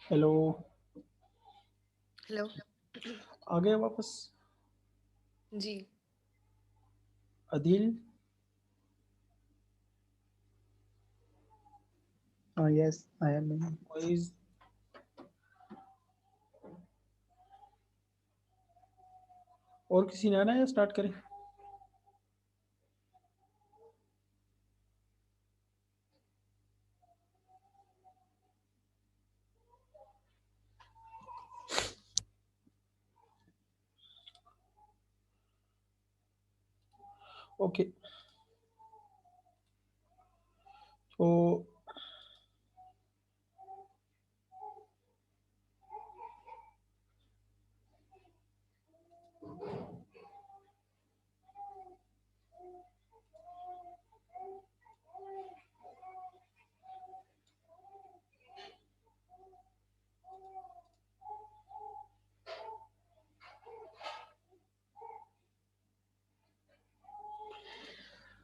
Hello, hello. आ गए वापस? जी। Adeel, Yes, I am in. Moiz, और किसी ने आना है या स्टार्ट करें? ओके, तो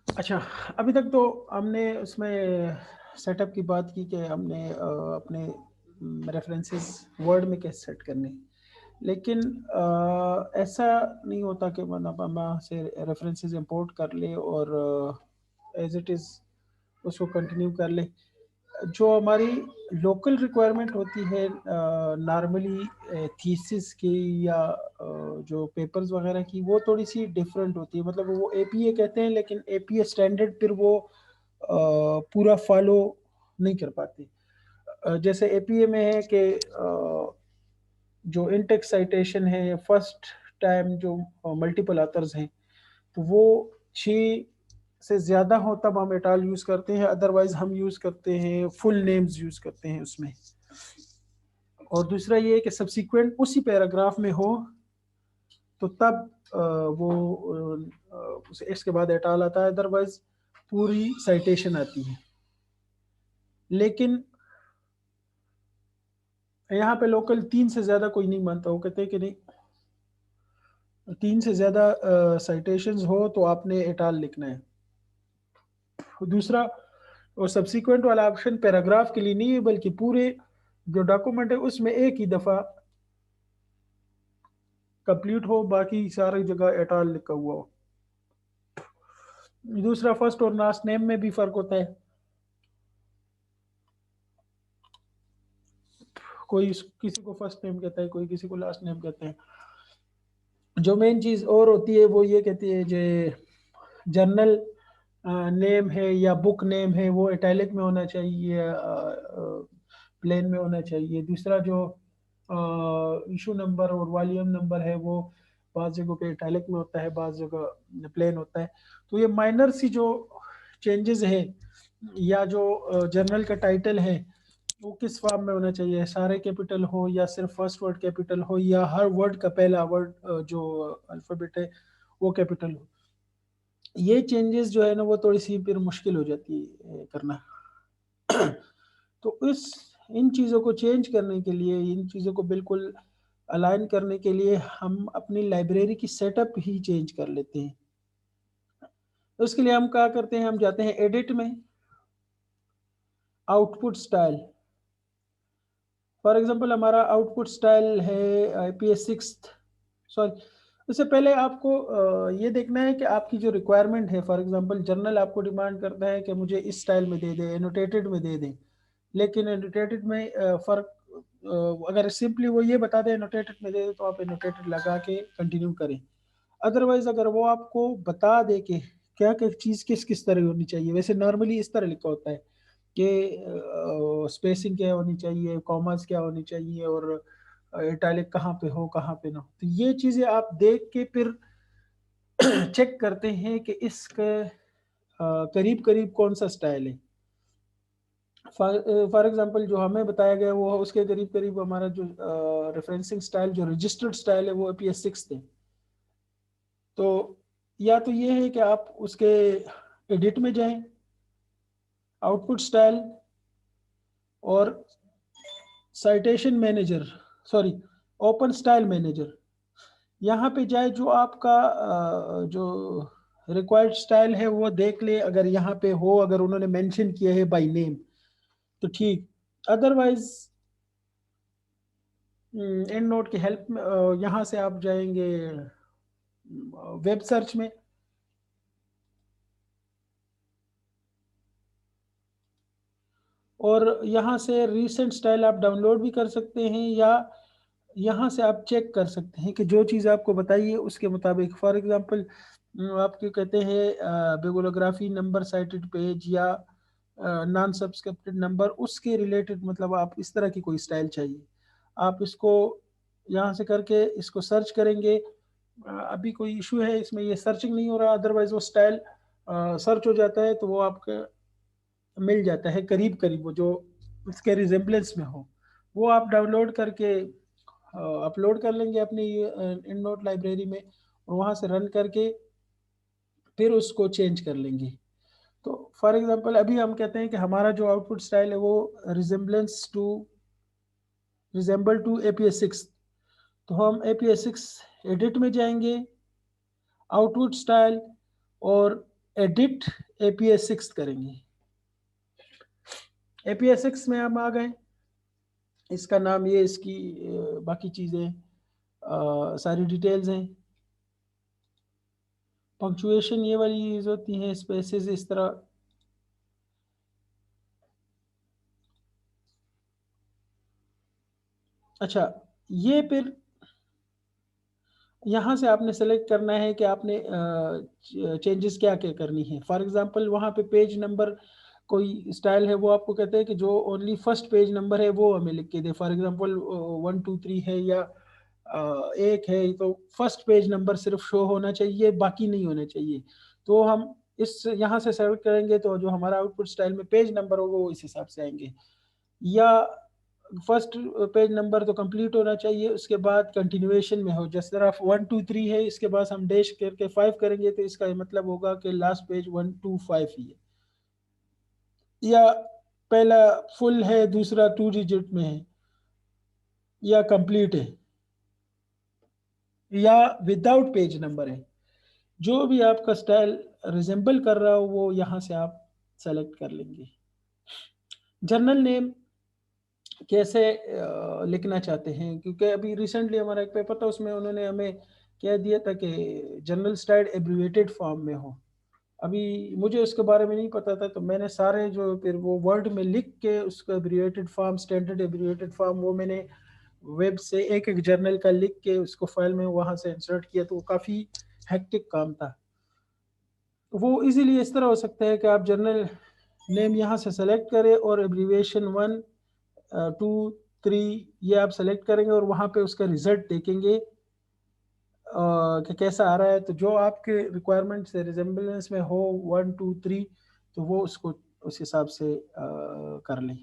अच्छा, अभी तक तो हमने उसमें सेटअप की बात की कि हमने अपने रेफरेंसेस वर्ड में कैसे सेट करने, लेकिन ऐसा नहीं होता कि मतलब हम वहाँ से रेफरेंसेस इंपोर्ट कर ले और एज इट इज़ उसको कंटिन्यू कर ले। जो हमारी लोकल रिक्वायरमेंट होती है नॉर्मली थीसिस की या जो पेपर्स वगैरह की, वो थोड़ी सी डिफरेंट होती है। मतलब वो एपीए कहते हैं, लेकिन एपीए स्टैंडर्ड फिर वो पूरा फॉलो नहीं कर पाते। जैसे एपीए में है कि जो इंटेक्स साइटेशन है फर्स्ट टाइम जो मल्टीपल ऑथर्स हैं, तो वो 6 से ज़्यादा हो तब हम एटाल यूज़ करते हैं, अदरवाइज हम यूज़ करते हैं फुल नेम्स यूज़ करते हैं उसमें। और दूसरा ये है कि सब्सिक्वेंट उसी पैराग्राफ में हो तो तब वो इसके बाद एटाल आता है, अदरवाइज पूरी साइटेशन आती है। लेकिन यहाँ पे लोकल 3 से ज़्यादा कोई नहीं मानता, वो कहते हैं कि नहीं, 3 से ज़्यादा साइटेशंस हो तो आपने एटाल लिखना है। दूसरा, और सब्सिक्वेंट वाला ऑप्शन पैराग्राफ के लिए नहीं है, बल्कि पूरे जो डॉक्यूमेंट है उसमें एक ही दफ़ा कंप्लीट हो, बाकी सारी जगह एटाल लिखा हुआ हो। दूसरा, फर्स्ट और लास्ट नेम में भी फ़र्क होता है। कोई किसी को फर्स्ट नेम कहता है, कोई किसी को लास्ट नेम कहते हैं। जो मेन चीज़ और होती है वो ये कहती है जो जर्नल नेम है या बुक नेम है वो इटैलिक में होना चाहिए, प्लेन में होना चाहिए। दूसरा, जो इशू नंबर और वॉल्यूम नंबर है वो बाज़ जगहों पे इटैलिक में होता है, बाज़ जगह प्लेन होता है। तो ये माइनर सी जो चेंजेस है, या जो जर्नल का टाइटल है वो किस फॉर्म में होना चाहिए, सारे कैपिटल हो या सिर्फ फर्स्ट वर्ड कैपिटल हो, या हर वर्ड का पहला वर्ड जो अल्फ़ाबेट है वो कैपिटल हो। ये चेंजेस जो है ना वो थोड़ी सी फिर मुश्किल हो जाती है करना। तो इन चीज़ों को चेंज करने के लिए, इन चीज़ों को बिल्कुल अलाइन करने के लिए हम अपनी लाइब्रेरी की सेटअप ही चेंज कर लेते हैं। तो उसके लिए हम क्या करते हैं, हम जाते हैं एडिट में, आउटपुट स्टाइल। फॉर एग्जांपल हमारा आउटपुट स्टाइल है आईपीएस 6, सॉरी, उससे पहले आपको ये देखना है कि आपकी जो रिक्वायरमेंट है, फॉर एग्जांपल जर्नल आपको डिमांड करता है कि मुझे इस स्टाइल में दे दे, एनोटेटेड में दे दे। लेकिन एनोटेटेड में फ़र्क, अगर सिंपली वो ये बता दे एनोटेटेड में दे दे तो आप एनोटेटेड लगा के कंटिन्यू करें। अदरवाइज अगर वो आपको बता दे कि क्या क्या चीज़ किस किस तरह होनी चाहिए, वैसे नॉर्मली इस तरह लिखा होता है कि स्पेसिंग क्या होनी चाहिए, कॉमास क्या होनी चाहिए, और इटैलिक कहाँ पे हो कहाँ पे ना हो। तो ये चीज़ें आप देख के फिर चेक करते हैं कि इसके करीब करीब कौन सा स्टाइल है। फॉर एग्जांपल जो हमें बताया गया वो उसके करीब करीब हमारा जो रेफरेंसिंग स्टाइल, जो रजिस्टर्ड स्टाइल है वो एपीएस 6 थे। तो या तो ये है कि आप उसके एडिट में जाएं, आउटपुट स्टाइल और citation manager, sorry, open style manager, यहाँ पे जाए जो आपका जो रिक्वायर्ड स्टाइल है वो देख ले, अगर यहाँ पे हो, अगर उन्होंने मेंशन किया है बाय नेम तो ठीक, अदरवाइज एंड नोट की हेल्प में यहाँ से आप जाएंगे वेब सर्च में, और यहाँ से रीसेंट स्टाइल आप डाउनलोड भी कर सकते हैं, या यहाँ से आप चेक कर सकते हैं कि जो चीज़ आपको बताइए उसके मुताबिक। फॉर एग्जांपल आपके कहते हैं बिबलियोग्राफी नंबर साइटेड पेज या नॉन सब्सक्रिप्टेड नंबर, उसके रिलेटेड मतलब आप इस तरह की कोई स्टाइल चाहिए, आप इसको यहाँ से करके इसको सर्च करेंगे। अभी कोई इशू है इसमें, ये सर्चिंग नहीं हो रहा, अदरवाइज वो स्टाइल सर्च हो जाता है तो वो आपका मिल जाता है करीब करीब, वो जो उसके रिजेम्बलेंस में हो वो आप डाउनलोड करके अपलोड कर लेंगे अपनी इन नोट लाइब्रेरी में, और वहाँ से रन करके फिर उसको चेंज कर लेंगे। तो फॉर एग्जांपल अभी हम कहते हैं कि हमारा जो आउटपुट स्टाइल है वो रिजेंबल टू APS6, तो हम APS6 एडिट में जाएंगे, आउटपुट स्टाइल और एडिट APS6 करेंगे। APS6 में हम आ गए, इसका नाम ये, इसकी बाकी चीज़ें सारी डिटेल्स हैं, पंक्चुएशन ये वाली यूज होती हैं, स्पेसेस इस तरह। अच्छा, ये फिर यहाँ से आपने सेलेक्ट करना है कि आपने चेंजेस क्या क्या करनी है। फॉर एग्जांपल वहाँ पे पेज नंबर कोई स्टाइल है, वो आपको कहते हैं कि जो ओनली फर्स्ट पेज नंबर है वो हमें लिख के दे। फॉर एग्जांपल 1 2 3 है या एक है, तो फर्स्ट पेज नंबर सिर्फ शो होना चाहिए, बाकी नहीं होना चाहिए। तो हम इस यहाँ से सेलेक्ट करेंगे तो जो हमारा आउटपुट स्टाइल में पेज नंबर होगा वो इस हिसाब से आएंगे। या फर्स्ट पेज नंबर तो कंप्लीट होना चाहिए, उसके बाद कंटिन्यूएशन में हो, जिस तरह 1 2 3 है, इसके बाद हम डैश करके 5 करेंगे तो इसका मतलब होगा कि लास्ट पेज 1 2 5 ही है। या पहला फुल है, दूसरा 2 डिजिट में है, या कंप्लीट है, या विदाउट पेज नंबर है, जो भी आपका स्टाइल रिजेंबल कर रहा हो वो यहाँ से आप सेलेक्ट कर लेंगे। जर्नल नेम कैसे लिखना चाहते हैं, क्योंकि अभी रिसेंटली हमारा एक पेपर था, उसमें उन्होंने हमें कह दिया था कि जर्नल स्टाइल एब्रीवेटेड फॉर्म में हो। अभी मुझे उसके बारे में नहीं पता था, तो मैंने सारे जो फिर वो वर्ड में लिख के उसको abbreviated form, standard abbreviated form, वो मैंने वेब से एक एक जर्नल का लिख के उसको फाइल में वहाँ से इंसर्ट किया, तो वो काफ़ी हेक्टिक काम था। वो इजीली इस तरह हो सकता है कि आप जर्नल नेम यहाँ से सेलेक्ट करें और एब्रीवेशन 1 2 3 ये आप सेलेक्ट करेंगे और वहाँ पे उसका रिजल्ट देखेंगे कि कैसा आ रहा है। तो जो आपके रिक्वायरमेंट से रिजेम्बलेंस में हो 1 2 3, तो वो उसको उस हिसाब से कर लें।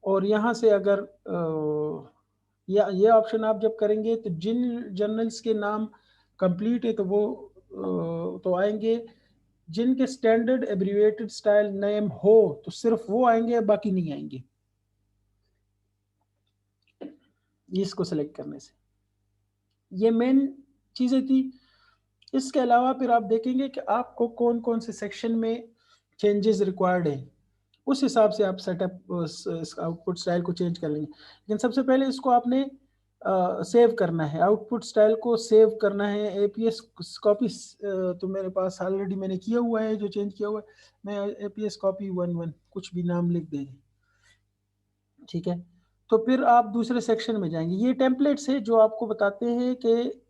और यहाँ से अगर ये ऑप्शन आप जब करेंगे तो जिन जर्नल्स के नाम कंप्लीट है तो वो तो आएंगे, जिनके स्टैंडर्ड एब्रीवेटेड स्टाइल नेम हो तो सिर्फ वो आएंगे, बाकी नहीं आएंगे इसको सेलेक्ट करने से। ये मेन चीज़ें थी। इसके अलावा फिर आप देखेंगे कि आपको कौन कौन से सेक्शन में चेंजेस रिक्वायर्ड है, उस हिसाब से आप सेटअप आउटपुट स्टाइल को चेंज कर लेंगे। लेकिन सबसे पहले इसको आपने सेव करना है, आउटपुट स्टाइल को सेव करना है। एपीएस कॉपी तो मेरे पास ऑलरेडी मैंने किया हुआ है, जो चेंज किया हुआ है, मैं एपीएस कॉपी 1 1 कुछ भी नाम लिख देंगे, ठीक है। तो फिर आप दूसरे सेक्शन में जाएंगे, ये टेम्पलेट्स है जो आपको बताते हैं कि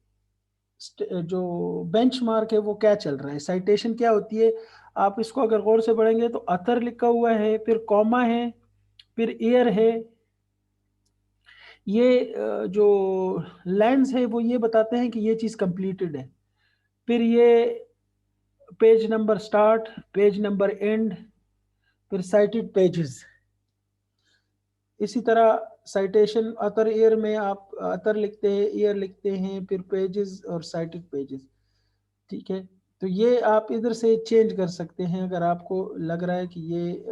जो बेंचमार्क है वो क्या चल रहा है, साइटेशन क्या होती है। आप इसको अगर गौर से पढ़ेंगे तो अथर लिखा हुआ है, फिर कॉमा है, फिर ईयर है। ये जो लेंस है वो ये बताते हैं कि ये चीज़ कंप्लीटेड है। फिर ये page number start, page number and, फिर साइटेड पेजेस। इसी तरह साइटेशन अतर ईयर में आप अतर लिखते हैं, ईयर लिखते हैं, फिर पेजेस और साइटेड पेजेस, ठीक है। तो ये आप इधर से चेंज कर सकते हैं अगर आपको लग रहा है कि ये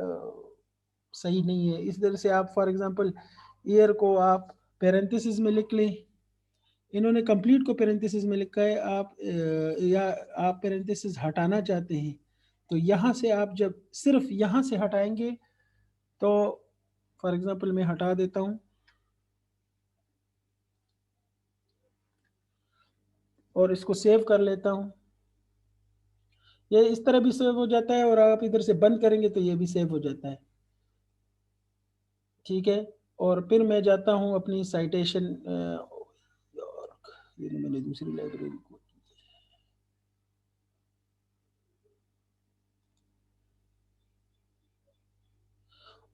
सही नहीं है। इस तरह से आप फॉर एग्जांपल ईयर को आप पेरेंथेसिस में लिख लें, इन्होंने कंप्लीट को पेरेंथेसिस में लिखा है, आप या आप पेरेंथेसिस हटाना चाहते हैं तो यहाँ से आप जब सिर्फ यहाँ से हटाएंगे तो फॉर एग्जांपल मैं हटा देता हूँ और इसको सेव कर लेता हूँ। ये इस तरह भी सेव हो जाता है और आप इधर से बंद करेंगे तो ये भी सेव हो जाता है, ठीक है। और फिर मैं जाता हूँ अपनी साइटेशन, ये मैंने दूसरी लाइब्रेरी को,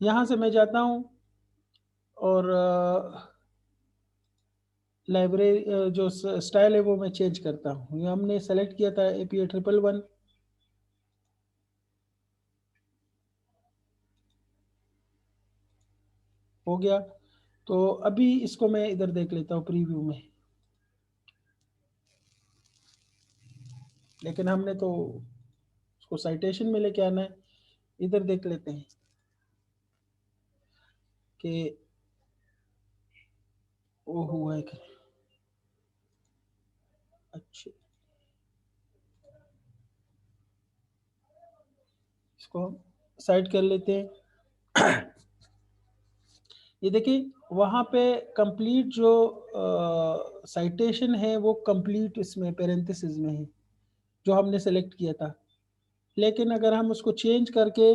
यहाँ से मैं जाता हूँ और लाइब्रेरी जो स्टाइल है वो मैं चेंज करता हूँ। ये हमने सेलेक्ट किया था APA 111, हो गया। तो अभी इसको मैं इधर देख लेता हूँ प्रीव्यू में, लेकिन हमने तो उसको साइटेशन में लेके आना है। इधर देख लेते हैं कि वो हुआ है कि अच्छा, इसको हम साइड कर लेते हैं। ये देखिए वहाँ पे कंप्लीट जो साइटेशन है वो कंप्लीट इसमें पेरेंथेसिस में है जो हमने सेलेक्ट किया था। लेकिन अगर हम उसको चेंज करके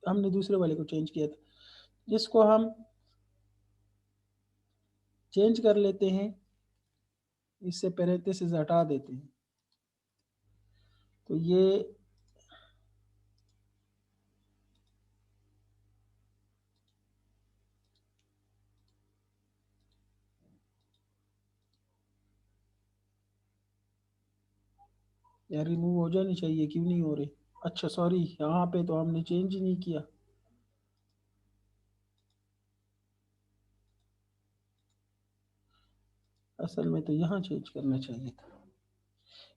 हमने दूसरे वाले को चेंज किया था, इसको हम चेंज कर लेते हैं, इससे पेरेंथेसिस हटा देते हैं। तो ये यार रिमूव हो जानी चाहिए, क्यों नहीं हो रही? अच्छा सॉरी, यहाँ पे तो हमने चेंज ही नहीं किया। असल में तो यहाँ चेंज करना चाहिए था।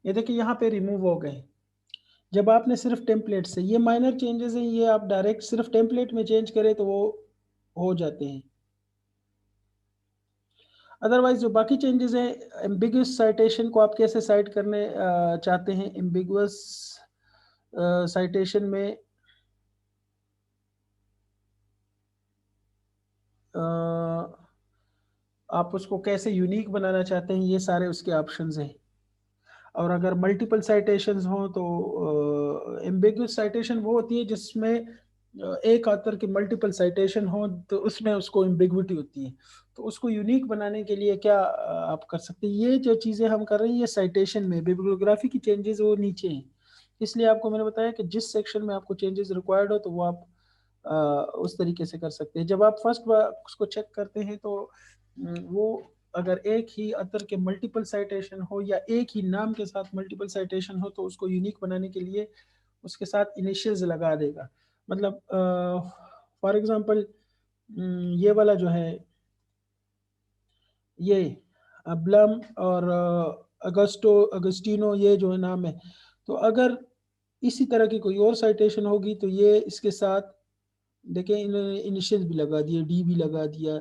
ये देखिए यहाँ पे रिमूव हो गए। जब आपने सिर्फ टेम्पलेट से, ये माइनर चेंजेस हैं, ये आप डायरेक्ट सिर्फ टेम्पलेट में चेंज करें तो वो हो जाते हैं। अदरवाइज जो बाकी चेंजेस हैं, एम्बिगुअस साइटेशन को आप कैसे साइट करने चाहते हैं? एम्बिगुअस साइटेशन में आप उसको कैसे यूनिक बनाना चाहते हैं, ये सारे उसके ऑप्शंस हैं। और अगर मल्टीपल साइटेशंस हो तो एम्बिगुअस साइटेशन वो होती है जिसमें एक ऑथर के मल्टीपल साइटेशन हो, तो उसमें उसको एम्बिग्विटी होती है। तो उसको यूनिक बनाने के लिए क्या आप कर सकते हैं? ये जो चीज़ें हम कर रहे हैं ये साइटेशन में, बिब्लियोग्राफी की चेंजेस वो नीचे हैं। इसलिए आपको मैंने बताया कि जिस सेक्शन में आपको चेंजेस रिक्वायर्ड हो तो वो आप उस तरीके से कर सकते हैं। जब आप फर्स्ट उसको चेक करते हैं तो वो अगर एक ही अतर के मल्टीपल साइटेशन हो या एक ही नाम के साथ मल्टीपल साइटेशन हो तो उसको यूनिक बनाने के लिए उसके साथ इनिशियल्स लगा देगा। मतलब फॉर एग्जांपल ये वाला जो है, ये अब्लम और अगस्टिनो, ये जो है नाम है, तो अगर इसी तरह की कोई और साइटेशन होगी तो ये इसके साथ देखें, इन्होंने इनिशियल भी लगा दिए, डी भी लगा दिया,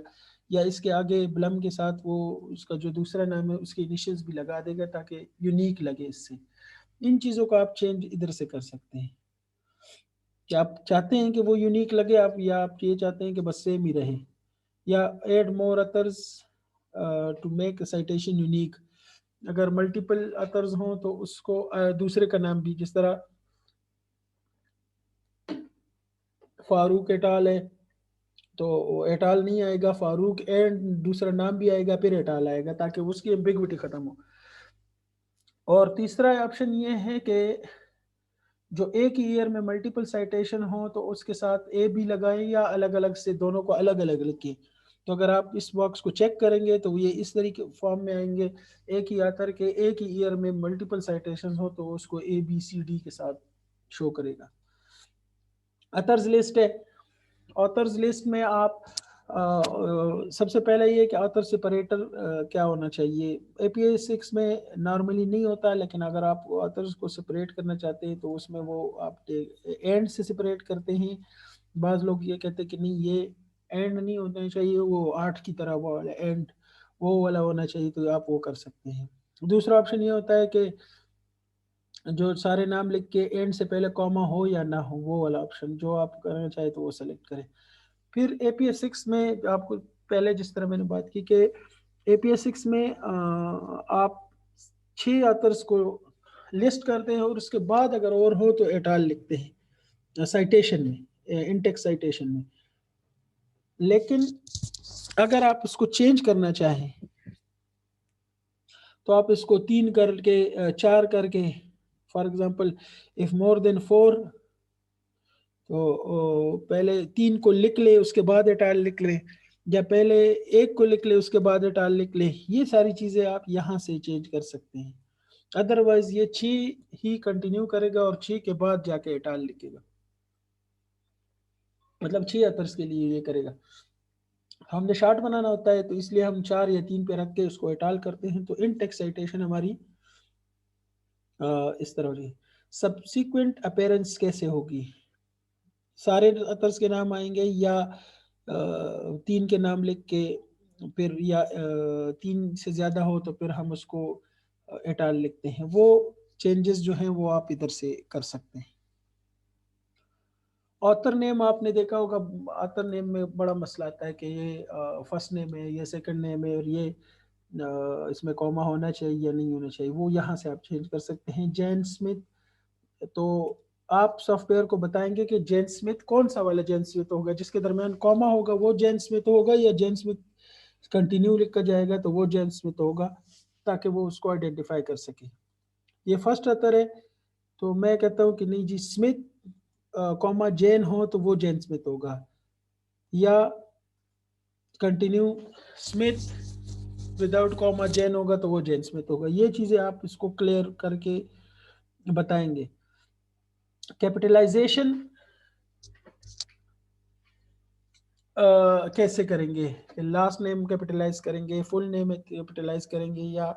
या इसके आगे ब्लम के साथ वो उसका जो दूसरा नाम है उसके इनिशियल्स भी लगा देगा ताकि यूनिक लगे इससे। इन चीज़ों का आप चेंज इधर से कर सकते हैं कि आप चाहते हैं कि वो यूनिक लगे आप, या आप ये चाहते हैं कि बस सेम ही रहे, या add more authors to make citation unique. अगर मल्टीपल अथर्स हों तो उसको दूसरे का नाम भी, जिस तरह फारूक एटाल है तो एटाल नहीं आएगा, फारूक एंड दूसरा नाम भी आएगा फिर एटाल आएगा ताकि उसकी एम्बिग्विटी खत्म हो। और तीसरा ऑप्शन ये है कि जो एक ही ईयर में मल्टीपल साइटेशन हो तो उसके साथ ए भी लगाएं या अलग अलग से दोनों को अलग अलग लिखें। तो अगर आप इस बॉक्स को चेक करेंगे तो ये इस तरीके फॉर्म में आएंगे, एक ही ऑथर के एक ही ईयर में मल्टीपल साइटेशन हो तो उसको ABCD के साथ शो करेगा। ऑथर्स लिस्ट है, ऑथर्स लिस्ट में आप सबसे पहले ये कि ऑथर सेपरेटर क्या होना चाहिए। APA 6 में नॉर्मली नहीं होता, लेकिन अगर आप ऑथर्स को सेपरेट करना चाहते हैं तो उसमें वो आपके एंड से सेपरेट करते हैं। बाज़ लोग ये कहते हैं कि नहीं, ये एंड नहीं होना चाहिए, वो आर्ट की तरह वो वाला एंड वो वाला होना चाहिए, तो आप वो कर सकते हैं। दूसरा ऑप्शन ये होता है कि जो सारे नाम लिख के एंड से पहले कॉमा हो या ना हो, वो वाला ऑप्शन जो आप करना चाहे तो वो सेलेक्ट करें। फिर APS 6 में आपको पहले जिस तरह मैंने बात की कि APS 6 में आप 6 ऑथर्स को लिस्ट करते हैं और उसके बाद अगर और हो तो एटाल लिखते हैं साइटेशन में, इंटेक्स साइटेशन में। लेकिन अगर आप उसको चेंज करना चाहें तो आप इसको 3 करके 4 करके, for example if more than 4, तो पहले 3 को लिख ले उसके बाद एटाल लिख ले, या पहले 1 को लिख ले उसके बाद एटाल लिख ले। ये सारी चीज़ें आप यहाँ से चेंज कर सकते हैं। अदरवाइज ये 6 ही कंटिन्यू करेगा और 6 के बाद जाके एटाल लिखेगा, मतलब 6 अथर्स के लिए ये करेगा। हमने शार्ट बनाना होता है तो इसलिए हम 4 या 3 पे रख के उसको एटाल करते हैं। तो इन टेक्स्ट साइटेशन हमारी इस तरह होगी। सब्सिक्वेंट अपेयरेंस कैसे होगी, सारे अथर्स के नाम आएंगे या 3 के नाम लिख के, फिर या 3 से ज़्यादा हो तो फिर हम उसको एटाल लिखते हैं। वो चेंजेस जो हैं वो आप इधर से कर सकते हैं। ऑथर नेम आपने देखा होगा, ऑथर नेम में बड़ा मसला आता है कि ये फर्स्ट नेम है, ये सेकंड नेम है, और ये इसमें कॉमा होना चाहिए या नहीं होना चाहिए। वो यहाँ से आप चेंज कर सकते हैं। जैन स्मिथ, तो आप सॉफ्टवेयर को बताएंगे कि जैन स्मिथ कौन सा वाला जैन स्मिथ होगा, जिसके दरमियान कॉमा होगा वो जैन स्मिथ होगा, या जैन स्मिथ कंटिन्यू लिखा जाएगा तो वो जैन स्मिथ होगा, ताकि वो उसको आइडेंटिफाई कर सके। ये फर्स्ट अतर है, तो मैं कहता हूँ कि नहीं जी, स्मिथ कॉमा जैन हो तो वो जैन स्मिथ होगा, या continue Smith without comma Jain होगा तो वो जैन स्मिथ होगा। ये चीज़ें आप इसको क्लियर करके बताएंगे। कैपिटलाइजेशन कैसे करेंगे, लास्ट नेम कैपिटलाइज करेंगे, फुल नेम कैपिटलाइज करेंगे, या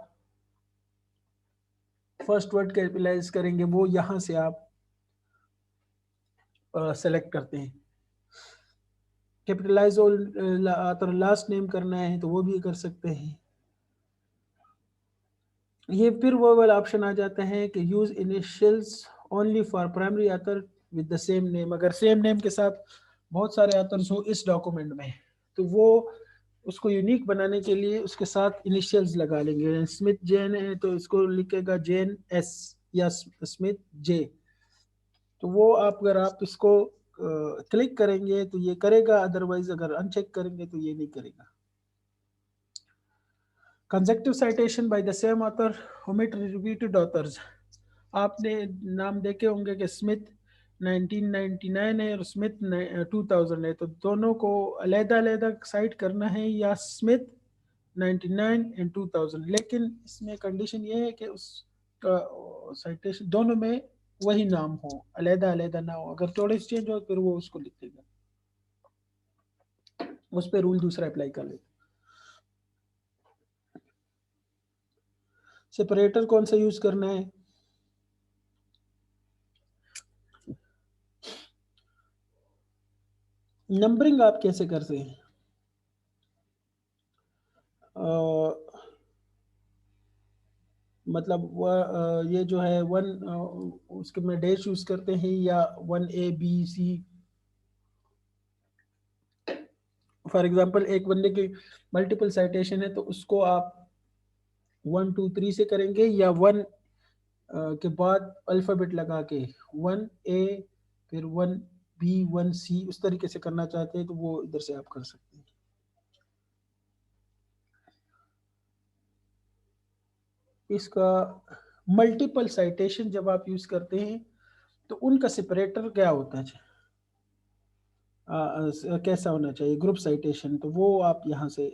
फर्स्ट वर्ड कैपिटलाइज करेंगे, वो यहाँ से आप सेलेक्ट करते हैं। कैपिटलाइज और लास्ट नेम करना है तो वो भी कर सकते हैं। ये फिर वो वाला ऑप्शन आ जाता है कि use initials only for primary author with the same name. अगर सेम नेम के साथ बहुत सारे ऑथर्स हो इस डॉक्यूमेंट में, तो वो उसको यूनिक बनाने के लिए उसके साथ इनिशियल्स लगा लेंगे। स्मिथ जैन है तो इसको लिखेगा जैन एस या स्मिथ जे। तो वो आप अगर आप इसको क्लिक करेंगे तो ये करेगा, अदरवाइज अगर अनचेक करेंगे तो ये नहीं करेगा। Consecutive citation by the same author, omit repeated authors. आपने नाम देखे होंगे कि स्मिथ 1999 है और स्मिथ 2000 है, तो दोनों को अलग-अलग साइट करना है, या स्मिथ 99 एंड 2000। लेकिन इसमें कंडीशन ये है कि उसका साइटेशन दोनों में वही नाम हो, अलग-अलग ना हो। अगर थोड़े से चेंज हो फिर वो उसको लिख देगा, उस पर रूल दूसरा अप्लाई कर लेते। सेपरेटर कौन सा यूज करना है, नंबरिंग आप कैसे करते हैं। मतलब ये जो है 1 उसके में डैश यूज करते हैं, या 1 A B C। For example एक बंदे की मल्टीपल साइटेशन है तो उसको आप 1 2 3 से करेंगे, या 1 के बाद अल्फ़ाबेट लगा के 1 A फिर 1 B 1 C, उस तरीके से करना चाहते हैं तो वो इधर से आप कर सकते हैं। इसका मल्टीपल साइटेशन जब आप यूज करते हैं तो उनका सेपरेटर क्या होता है, कैसा होना चाहिए, ग्रुप साइटेशन, तो वो आप यहाँ से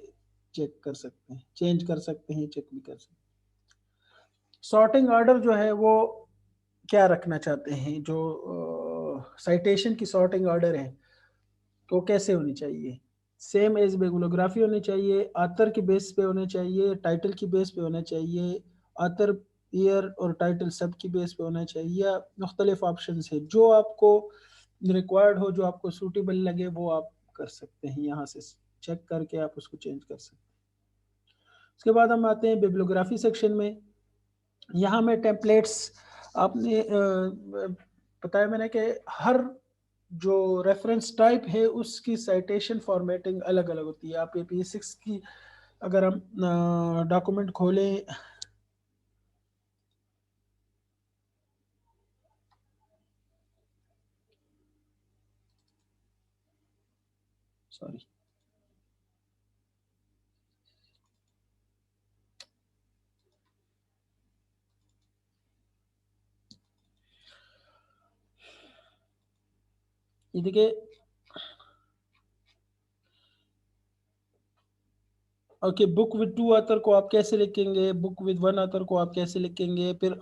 चेक कर सकते हैं, चेंज कर सकते हैं, चेक भी कर सकते हैं। सॉर्टिंग ऑर्डर जो है वो क्या रखना चाहते हैं, जो साइटेशन की सॉर्टिंग ऑर्डर है तो कैसे होनी चाहिए। सेम एज बिब्लियोग्राफी होनी चाहिए, ऑथर की बेस पे होने चाहिए, टाइटल की बेस पे होना चाहिए, ऑथर ईयर और टाइटल सब की बेस पे होना चाहिए, या मुख्तलिफ ऑप्शन है जो आपको रिक्वायर्ड हो, जो आपको सूटेबल लगे वो आप कर सकते हैं, यहाँ से चेक करके आप उसको चेंज कर सकते हैं। उसके बाद हम आते हैं बिब्लियोग्राफी सेक्शन में। यहाँ में टेम्पलेट्स आपने बताया मैंने कि हर जो रेफरेंस टाइप है उसकी साइटेशन फॉर्मेटिंग अलग अलग होती है। आप AP6 की अगर हम डॉक्यूमेंट खोलें, सॉरी, ये देखिए, ओके, बुक विद 2 ऑथर को आप कैसे लिखेंगे, बुक विद 1 ऑथर को आप कैसे लिखेंगे, फिर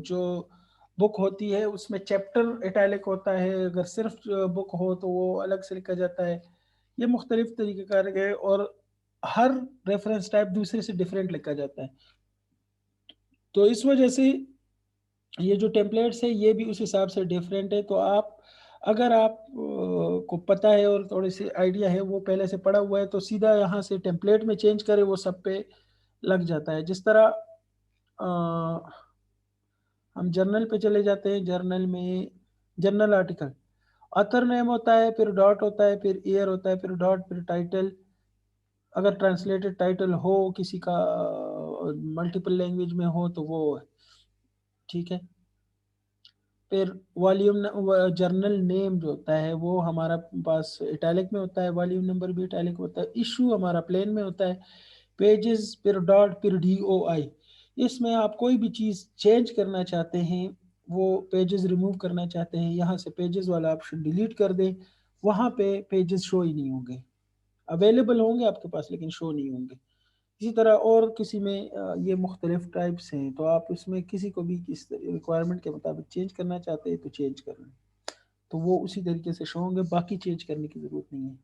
जो बुक होती है उसमें चैप्टर इटैलिक होता है, अगर सिर्फ बुक हो तो वो अलग से लिखा जाता है। ये मुख्तलिफ तरीके कार है, और हर रेफरेंस टाइप दूसरे से डिफरेंट लिखा जाता है। तो इस वजह से ये जो टेम्पलेट्स है ये भी उस हिसाब से डिफरेंट है। तो आप अगर आप को पता है और थोड़ी सी आइडिया है, वो पहले से पढ़ा हुआ है, तो सीधा यहाँ से टेम्पलेट में चेंज करें, वो सब पे लग जाता है। जिस तरह हम जर्नल पे चले जाते हैं, जर्नल में जर्नल आर्टिकल, ऑथर नेम होता है, फिर डॉट होता है, फिर ईयर होता है, फिर डॉट, फिर टाइटल। अगर ट्रांसलेटेड टाइटल हो किसी का, मल्टीपल लैंग्वेज में हो, तो वो ठीक है। फिर वॉल्यूम, जर्नल नेम जो होता है वो हमारा पास इटैलिक में होता है, वॉल्यूम नंबर भी इटैलिक होता है, इशू हमारा प्लेन में होता है, पेजेस, फिर डॉट, फिर DOI। इसमें आप कोई भी चीज़ चेंज करना चाहते हैं, वो पेजेस रिमूव करना चाहते हैं, यहाँ से पेजेस वाला ऑप्शन डिलीट कर दें, वहाँ पे पेजेस शो ही नहीं होंगे, अवेलेबल होंगे आपके पास लेकिन शो नहीं होंगे। इसी तरह और किसी में ये मुख्तलिफ टाइप्स हैं, तो आप इसमें किसी को भी किस रिक्वायरमेंट के मुताबिक चेंज करना चाहते हैं तो चेंज कर लें, तो वो उसी तरीके से शो होंगे, बाकी चेंज करने की ज़रूरत नहीं है।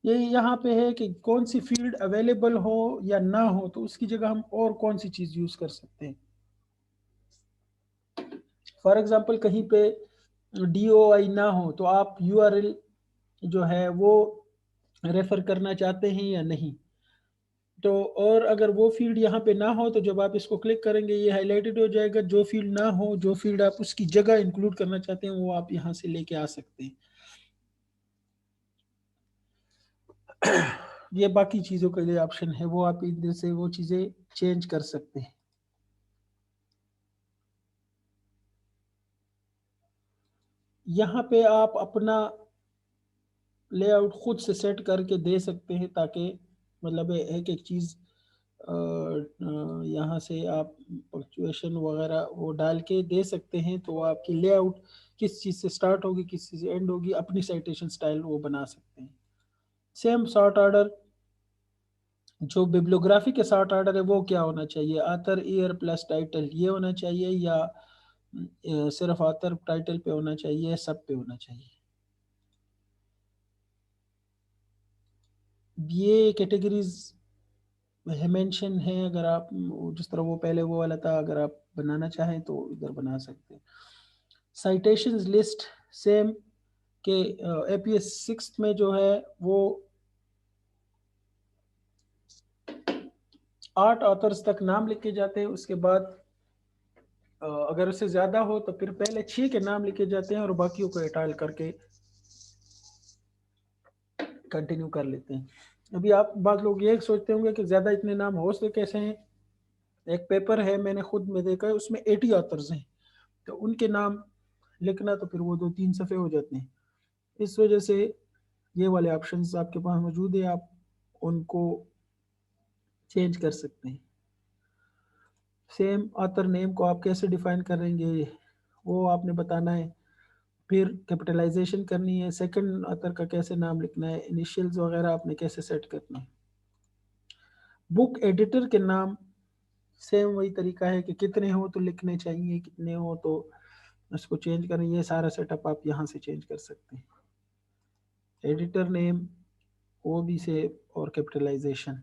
ये यहाँ पे है कि कौन सी फील्ड अवेलेबल हो या ना हो, तो उसकी जगह हम और कौन सी चीज़ यूज़ कर सकते हैं। फॉर एग्जांपल कहीं पे DOI ना हो, तो आप URL जो है वो रेफर करना चाहते हैं या नहीं। तो और अगर वो फील्ड यहाँ पे ना हो, तो जब आप इसको क्लिक करेंगे ये हाईलाइटेड हो जाएगा। जो फील्ड ना हो, जो फील्ड आप उसकी जगह इंक्लूड करना चाहते हैं, वो आप यहाँ से लेके आ सकते हैं। ये बाकी चीज़ों के लिए ऑप्शन है, वो आप इधर से वो चीज़ें चेंज कर सकते हैं। यहाँ पे आप अपना लेआउट खुद से सेट करके दे सकते हैं, ताकि मतलब एक एक चीज़ यहाँ से आप पंक्चुएशन वगैरह वो डाल के दे सकते हैं, तो आपकी लेआउट किस चीज़ से स्टार्ट होगी, किस चीज़ से एंड होगी, अपनी साइटेशन स्टाइल वो बना सकते हैं। सेम सॉर्ट ऑर्डर, जो बिब्लियोग्राफी के सॉर्ट ऑर्डर है वो क्या होना चाहिए, ऑथर ईयर प्लस टाइटल ये होना चाहिए, या सिर्फ ऑथर टाइटल पे होना चाहिए, सब पे होना चाहिए। ये कैटेगरीज मेंशन है, अगर आप जिस तरह वो पहले वो वाला था, अगर आप बनाना चाहें तो इधर बना सकते हैं। साइटेशंस लिस्ट सेम के APS6 में जो है वो 8 ऑथर्स तक नाम लिखे जाते हैं। उसके बाद अगर उससे ज़्यादा हो तो फिर पहले 6 के नाम लिखे जाते हैं और बाकियों को इटाल करके कंटिन्यू कर लेते हैं। अभी आप बात लोग ये सोचते होंगे कि ज़्यादा इतने नाम हो सकते कैसे हैं। एक पेपर है, मैंने खुद में देखा है, उसमें 80 ऑथर्स हैं, तो उनके नाम लिखना तो फिर वो 2-3 सफ़े हो जाते हैं। इस वजह से ये वाले ऑप्शंस आपके पास मौजूद है, आप उनको चेंज कर सकते हैं। सेम ऑथर नेम को आप कैसे डिफाइन करेंगे वो आपने बताना है, फिर कैपिटलाइजेशन करनी है, सेकंड ऑथर का कैसे नाम लिखना है, इनिशियल्स वगैरह आपने कैसे सेट करना है। बुक एडिटर के नाम सेम वही तरीका है कि कितने हो तो लिखने चाहिए, कितने हो तो इसको चेंज करें, ये सारा सेटअप आप यहाँ से चेंज कर सकते हैं। एडिटर नेम, वो भी से, और कैपिटलाइजेशन,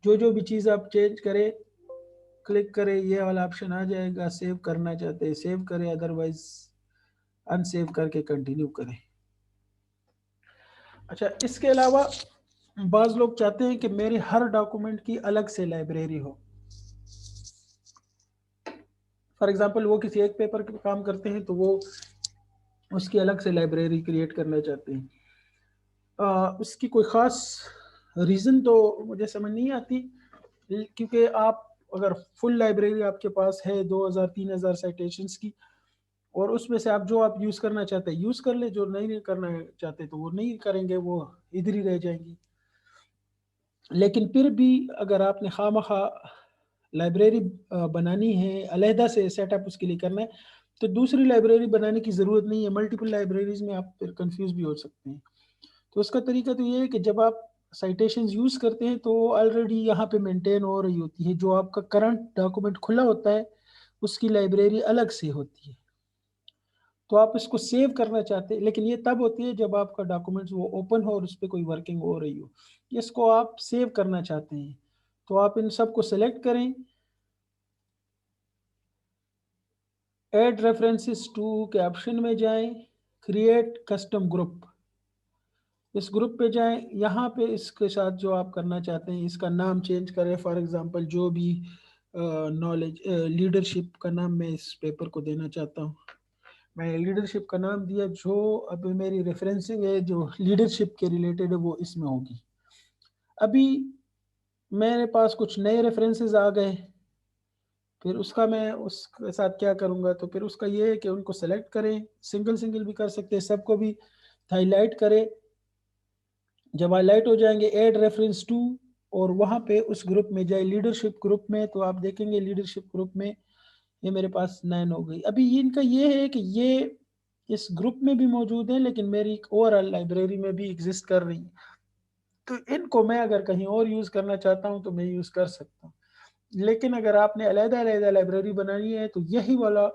जो भी चीज़ आप चेंज करें, क्लिक करें, ये वाला ऑप्शन आ जाएगा। सेव करना चाहते हैं सेव करें, अदरवाइज अनसेव करके कंटिन्यू करें। अच्छा, इसके अलावा बाज़ लोग चाहते हैं कि मेरे हर डॉक्यूमेंट की अलग से लाइब्रेरी हो। फॉर एग्जांपल वो किसी एक पेपर पे काम करते हैं तो वो उसकी अलग से लाइब्रेरी क्रिएट करना चाहते हैं। उसकी कोई ख़ास रीज़न तो मुझे समझ नहीं आती, क्योंकि आप अगर फुल लाइब्रेरी आपके पास है 2000-3000 साइटेशंस की, और उसमें से आप जो आप यूज़ करना चाहते हैं यूज़ कर ले, जो नहीं करना चाहते तो वो नहीं करेंगे, वो इधर ही रह जाएंगी। लेकिन फिर भी अगर आपने खामखा लाइब्रेरी बनानी है, अलहदा से सेटअप उसके लिए करना है, तो दूसरी लाइब्रेरी बनाने की ज़रूरत नहीं है। मल्टीपल लाइब्रेरीज में आप फिर कंफ्यूज भी हो सकते हैं। तो उसका तरीका तो ये है कि जब आप साइटेशंस यूज़ करते हैं तो ऑलरेडी यहाँ पे मेंटेन हो रही होती है। जो आपका करंट डॉक्यूमेंट खुला होता है उसकी लाइब्रेरी अलग से होती है। तो आप इसको सेव करना चाहते हैं, लेकिन ये तब होती है जब आपका डॉक्यूमेंट्स वो ओपन हो और उस पर कोई वर्किंग हो रही हो। इसको आप सेव करना चाहते हैं तो आप इन सबको सेलेक्ट करें, ऐड रेफरेंसेस टू के ऑप्शन में जाएं, क्रिएट कस्टम ग्रुप, इस ग्रुप पे जाएं। यहाँ पे इसके साथ जो आप करना चाहते हैं इसका नाम चेंज करें। फॉर एग्जांपल जो भी नॉलेज लीडरशिप का नाम मैं इस पेपर को देना चाहता हूँ, मैं लीडरशिप का नाम दिया। जो अभी मेरी रेफरेंसिंग है जो लीडरशिप के रिलेटेड है वो इसमें होगी। अभी मेरे पास कुछ नए रेफरेंसेस आ गए, फिर उसका मैं उसके साथ क्या करूँगा, तो फिर उसका ये है कि उनको सेलेक्ट करें, सिंगल सिंगल भी कर सकते हैं, सबको भी हाईलाइट करें। जब हाईलाइट हो जाएंगे ऐड रेफरेंस टू, और वहाँ पे उस ग्रुप में जाए लीडरशिप ग्रुप में, तो आप देखेंगे लीडरशिप ग्रुप में ये मेरे पास 9 हो गई। अभी इनका ये है कि ये इस ग्रुप में भी मौजूद है लेकिन मेरी ओवरऑल लाइब्रेरी में भी एग्जिस्ट कर रही है। तो इनको मैं अगर कहीं और यूज़ करना चाहता हूँ तो मैं यूज़ कर सकता हूँ। लेकिन अगर आपने अलग अलग लाइब्रेरी बनानी है तो यही वाला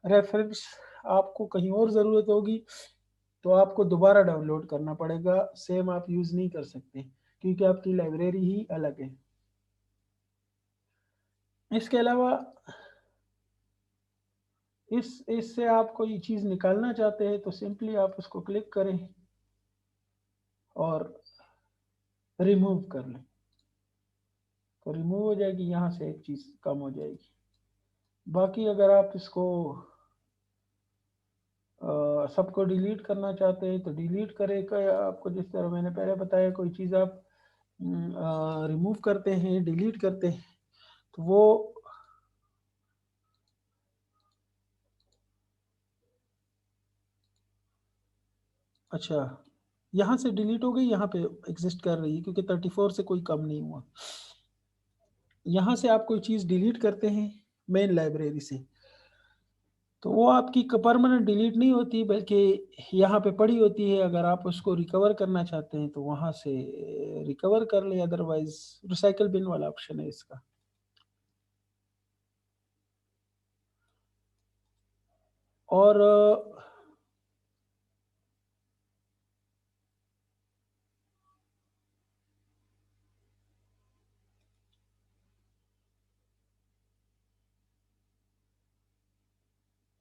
रेफरेंस आपको कहीं और ज़रूरत होगी तो आपको दोबारा डाउनलोड करना पड़ेगा। सेम आप यूज़ नहीं कर सकते क्योंकि आपकी लाइब्रेरी ही अलग है। इसके अलावा इससे आप कोई चीज़ निकालना चाहते हैं तो सिंपली आप उसको क्लिक करें और रिमूव कर लें, तो रिमूव हो जाएगी, यहाँ से एक चीज़ कम हो जाएगी। बाकी अगर आप इसको सबको डिलीट करना चाहते हैं तो डिलीट करें। आपको जिस तरह मैंने पहले बताया, कोई चीज़ आप रिमूव करते हैं, डिलीट करते हैं, तो वो अच्छा यहाँ से डिलीट हो गई, यहाँ पे एग्जिस्ट कर रही है क्योंकि 34 से कोई कम नहीं हुआ। यहाँ से आप कोई चीज़ डिलीट करते हैं मेन लाइब्रेरी से, तो वो आपकी परमानेंट डिलीट नहीं होती बल्कि यहाँ पे पड़ी होती है। अगर आप उसको रिकवर करना चाहते हैं तो वहाँ से रिकवर कर ले, अदरवाइज रिसाइकल बिन वाला ऑप्शन है इसका। और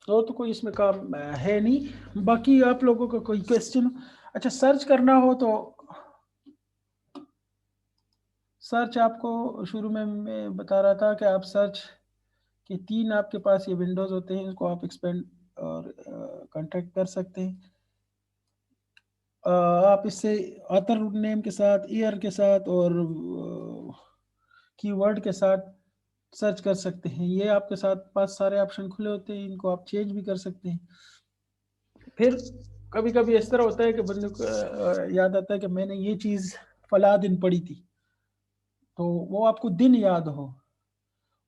तो कोई इसमें काम है नहीं। बाकी आप लोगों का कोई क्वेश्चन? अच्छा, सर्च करना हो तो सर्च आपको शुरू में मैं बता रहा था कि आप सर्च के 3 आपके पास ये विंडोज होते हैं, इसको आप एक्सपेंड और कॉन्ट्रैक्ट कर सकते हैं। आप इससे ऑथर नेम के साथ, ईयर के साथ और कीवर्ड के साथ सर्च कर सकते हैं। ये आपके साथ 5 सारे ऑप्शन खुले होते हैं, इनको आप चेंज भी कर सकते हैं। फिर कभी कभी इस तरह होता है कि बंदे को याद आता है कि मैंने ये चीज़ फला दिन पढ़ी थी, तो वो आपको दिन याद हो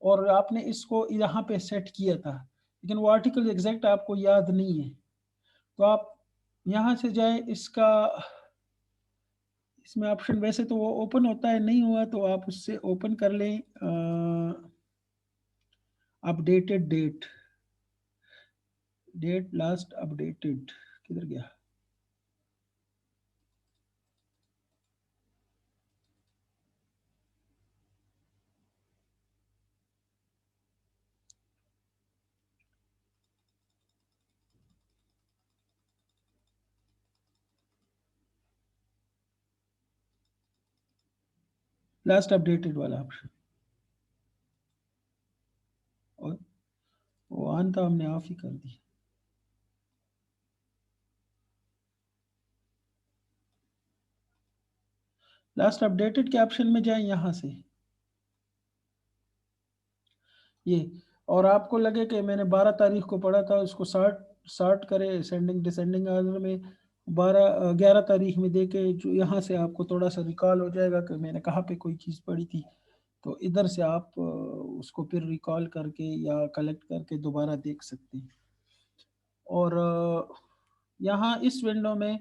और आपने इसको यहाँ पे सेट किया था, लेकिन वो आर्टिकल एग्जैक्ट आपको याद नहीं है, तो आप यहाँ से जाएं। इसमें ऑप्शन वैसे तो वो ओपन होता है, नहीं हुआ तो आप उससे ओपन कर लें updated date. Date last updated किधर गया? लास्ट अपडेटेड वाला ऑप्शन, और वो ऑन था, हमने ऑफ ही कर दिया। लास्ट अपडेटेड के ऑप्शन में जाए यहाँ से ये, और आपको लगे कि मैंने 12 तारीख को पढ़ा था, उसको शार्ट शार्ट करे सेंडिंग डिसेंडिंग ऑर्डर में 11 तारीख में देके, जो यहाँ से आपको थोड़ा सा रिकॉल हो जाएगा कि मैंने कहाँ पे कोई चीज़ पढ़ी थी, तो इधर से आप उसको फिर रिकॉल करके या कलेक्ट करके दोबारा देख सकते हैं। और यहाँ इस विंडो में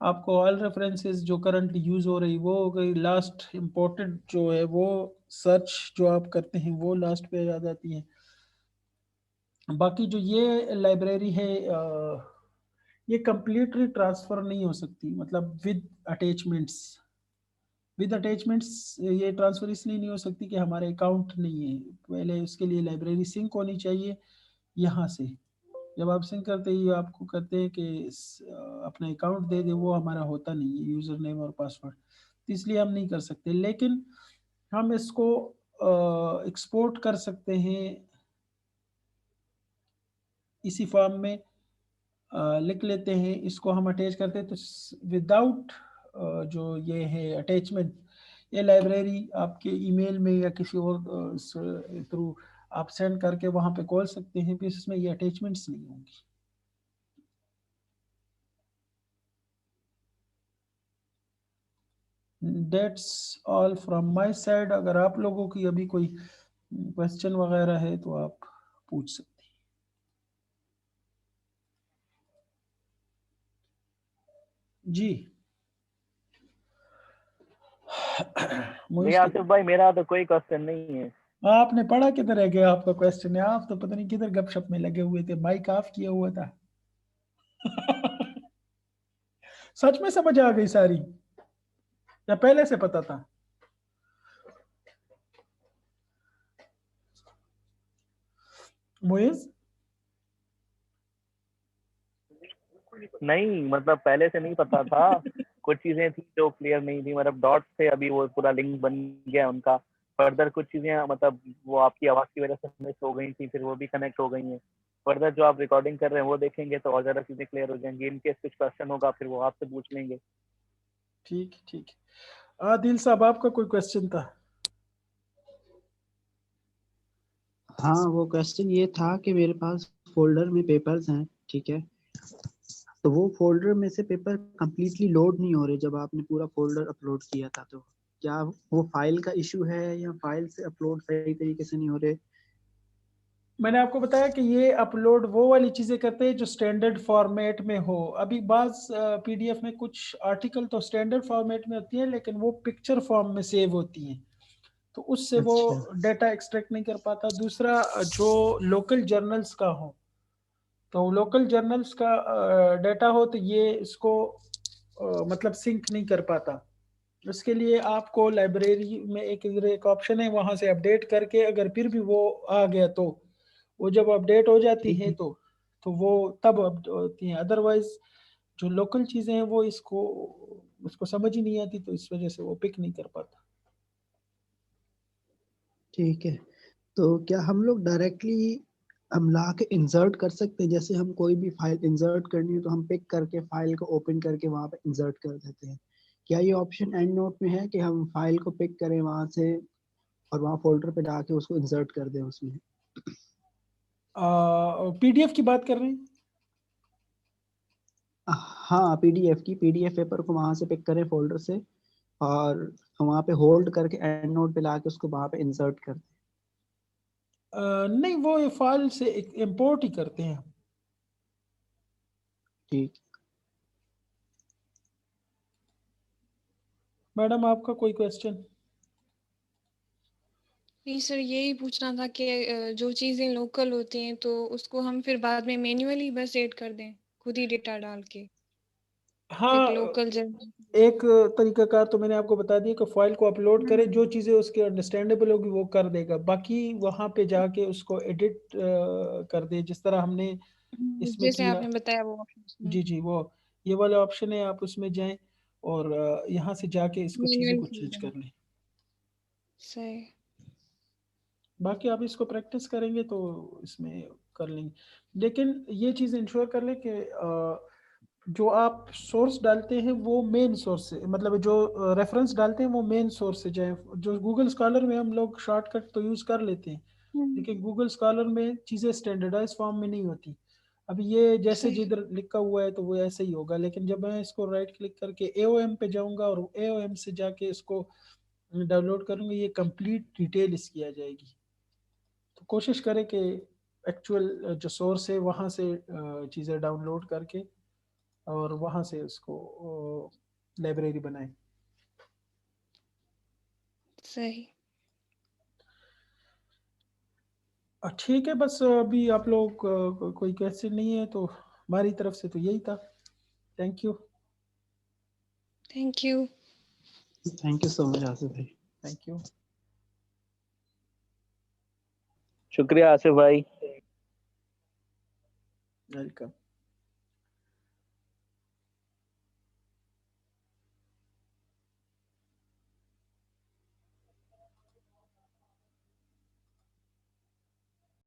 आपको ऑल रेफरेंसेस जो करंट यूज़ हो रही वो हो गई, लास्ट इम्पोर्टेंट जो है वो सर्च जो आप करते हैं वो लास्ट पे आ जाती है। बाकी जो ये लाइब्रेरी है ये कम्प्लीटली ट्रांसफ़र नहीं हो सकती, मतलब विद अटैचमेंट्स ये ट्रांसफ़र इसलिए नहीं हो सकती कि हमारे अकाउंट नहीं है, पहले उसके लिए लाइब्रेरी सिंक होनी चाहिए यहाँ से। जब आप सिंक करते ही आपको कहते हैं कि अपना अकाउंट दे दे, वो हमारा होता नहीं है, यूज़र नेम और पासवर्ड, तो इसलिए हम नहीं कर सकते। लेकिन हम इसको एक्सपोर्ट कर सकते हैं इसी फॉर्म में, लिख लेते हैं, इसको हम अटैच करते हैं, तो विदाउट जो ये है अटैचमेंट, ये लाइब्रेरी आपके ईमेल में या किसी और थ्रू आप सेंड करके वहाँ पे खोल सकते हैं, फिर इसमें ये अटैचमेंट्स नहीं होंगी। That's all from my side. अगर आप लोगों की अभी कोई क्वेश्चन वगैरह है तो आप पूछ सकते हैं जी। नहीं मोइज आसिफ भाई, मेरा तो कोई क्वेश्चन नहीं है। आपने पढ़ा किधर है गया आपका क्वेश्चन है? आप तो पता नहीं किधर गपशप में लगे हुए थे, माइक ऑफ किया हुआ था। सच में समझ आ गई सारी या पहले से पता था? मोइज नहीं मतलब पहले से नहीं पता था, कुछ चीजें थी जो क्लियर नहीं थी, मतलब डॉट से अभी वो पूरा लिंक बन गया उनका। फर्दर कुछ चीजें मतलब वो आपकी आवाज की वजह से मिस हो गई थी, फिर वो भी कनेक्ट हो गई हैं। फर्दर जो आप रिकॉर्डिंग कर रहे हैं वो देखेंगे तो और ज्यादा चीजें क्लियर हो जाएंगी। इनकेस कुछ क्वेश्चन होगा फिर वो आपसे पूछ लेंगे। ठीक ठीक है। आदिल साहब आपका कोई क्वेश्चन था? हाँ, वो क्वेश्चन ये था कि मेरे पास फोल्डर में पेपर्स हैं, ठीक है, तो वो फोल्डर में से पेपर कंप्लीटली लोड नहीं हो रहे जब आपने पूरा फोल्डर अपलोड किया था, तो क्या वो फाइल का इशू है या फाइल से अपलोड सही तरीके से नहीं हो रहे? मैंने आपको बताया कि ये अपलोड वो वाली चीज़ें करते हैं जो स्टैंडर्ड फॉर्मेट में हो। अभी बाज़ पीडीएफ में कुछ आर्टिकल तो स्टैंडर्ड फॉर्मेट में होती है लेकिन वो पिक्चर फॉर्म में सेव होती हैं, तो उससे वो अच्छा। डाटा एक्सट्रैक्ट नहीं कर पाता। दूसरा जो लोकल जर्नल्स का हो, तो लोकल जर्नल्स का डाटा हो तो ये इसको मतलब सिंक नहीं कर पाता। उसके लिए आपको लाइब्रेरी में एक ऑप्शन है, वहाँ से अपडेट करके अगर फिर भी वो आ गया तो वो जब अपडेट हो जाती ठीक है है। तो वो तब होती हैं। अदरवाइज जो लोकल चीज़ें हैं वो उसको समझ ही नहीं आती, तो इस वजह से वो पिक नहीं कर पाता। ठीक है, तो क्या हम लोग डायरेक्टली हम ला के इंसर्ट कर सकते हैं? जैसे हम कोई भी फाइल इंसर्ट करनी है तो हम पिक करके फाइल को ओपन करके वहां पे इंसर्ट कर देते हैं। क्या ये ऑप्शन एंड नोट में है कि हम फाइल को पिक करें वहां से और वहां फोल्डर पे जाके उसको इंसर्ट कर दें उसमें? पीडीएफ की बात कर रहे हैं? हाँ, पीडीएफ पेपर को वहां से पिक करें फोल्डर से और हम वहां पे होल्ड करके एंड नोट पे लाके उसको वहां पे इंसर्ट कर दें। नहीं, वो फाइल से इंपोर्ट ही करते हैं। ठीक। मैडम आपका कोई क्वेश्चन? नहीं सर, यही पूछना था कि जो चीज़ें लोकल होती हैं तो उसको हम फिर बाद में मैन्युअली बस ऐड कर दें, खुद ही डेटा डाल के, एक हाँ, लोकल एक तरीकाकार तो मैंने आपको बता दिया कि फाइल को अपलोड करें, जो चीज़ें उसके अंडरस्टैंडेबल होगी वो कर देगा, बाकी वहाँ पे जाके उसको एडिट कर दे, जिस तरह हमने इसमें जैसे किया। आपने बताया वो ऑप्शन जी, जी, वो ये वाला ऑप्शन है, आप उसमें जाएँ और यहाँ से जाके इसको चीज़ों मैन्युअल को कर चेंज दें। कर लें। सही। बाकी आप इसको प्रैक्टिस करेंगे तो इसमें कर लेंगे। लेकिन ये चीज़ इंश्योर कर लें कि जो आप सोर्स डालते हैं वो मेन सोर्स से, मतलब जो रेफरेंस डालते हैं वो मेन सोर्स से जाए। जो गूगल स्कॉलर में हम लोग शॉर्टकट तो यूज़ कर लेते हैं, लेकिन गूगल स्कॉलर में चीज़ें स्टैंडर्डाइज फॉर्म में नहीं होती। अभी ये जैसे सही। जिधर लिखा हुआ है तो वो ऐसे ही होगा, लेकिन जब मैं इसको राइट क्लिक करके AOM पे जाऊंगा और AOM से जाके इसको डाउनलोड करूंगा, ये कंप्लीट डिटेल इसकी आ जाएगी। तो कोशिश करें कि एक्चुअल जो सोर्स है वहाँ से चीज़ें डाउनलोड करके और वहाँ से उसको लाइब्रेरी बनाएं। सही। ठीक है, बस अभी आप लोग कोई क्वेश्चन नहीं है तो हमारी तरफ से तो यही था। Thank you. Thank you. Thank you so much Asif भाई। Thank you. शुक्रिया आसिफ भाई। वेलकम।